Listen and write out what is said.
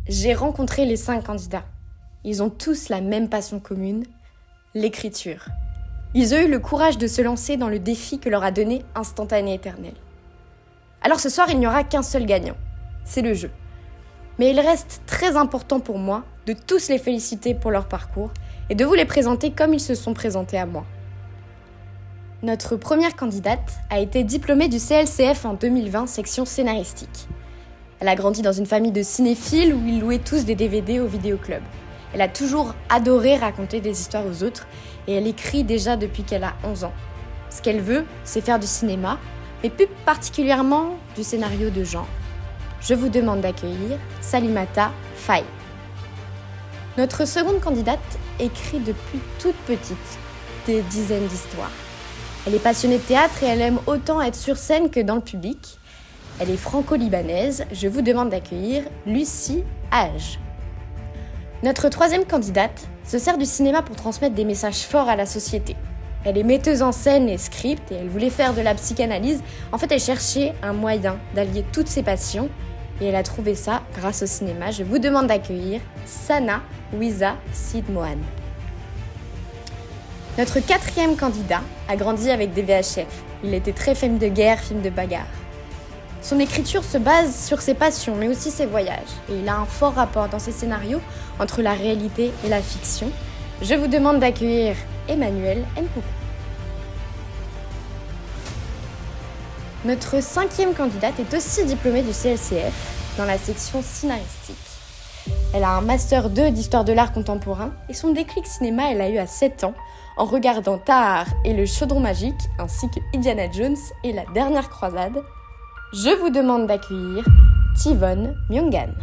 J'ai rencontré les 5 candidats. Ils ont tous la même passion commune, l'écriture. Ils ont eu le courage de se lancer dans le défi que leur a donné Instantané Éternel. Alors ce soir, il n'y aura qu'un seul gagnant, c'est le jeu. Mais il reste très important pour moi de tous les féliciter pour leur parcours et de vous les présenter comme ils se sont présentés à moi. Notre première candidate a été diplômée du CLCF en 2020, section scénaristique. Elle a grandi dans une famille de cinéphiles où ils louaient tous des DVD au vidéoclub. Elle a toujours adoré raconter des histoires aux autres et elle écrit déjà depuis qu'elle a 11 ans. Ce qu'elle veut, c'est faire du cinéma, mais plus particulièrement du scénario de genre. Je vous demande d'accueillir Salimata Faye. Notre seconde candidate écrit depuis toute petite des dizaines d'histoires. Elle est passionnée de théâtre et elle aime autant être sur scène que dans le public. Elle est franco-libanaise. Je vous demande d'accueillir Lucie Hage. Notre troisième candidate se sert du cinéma pour transmettre des messages forts à la société. Elle est metteuse en scène et script et elle voulait faire de la psychanalyse. En fait, elle cherchait un moyen d'allier toutes ses passions et elle a trouvé ça grâce au cinéma. Je vous demande d'accueillir Sana Wiza Sidmohan. Notre quatrième candidat a grandi avec des VHF. Il était très film de guerre, film de bagarre. Son écriture se base sur ses passions, mais aussi ses voyages. Et il a un fort rapport dans ses scénarios entre la réalité et la fiction. Je vous demande d'accueillir Emmanuel Nkoukou. Notre cinquième candidate est aussi diplômée du CLCF dans la section scénaristique. Elle a un Master 2 d'Histoire de l'art contemporain et son déclic cinéma, elle a eu à 7 ans en regardant Tahar et le Chaudron magique ainsi que Indiana Jones et la dernière croisade. Je vous demande d'accueillir Tivonne Myongan.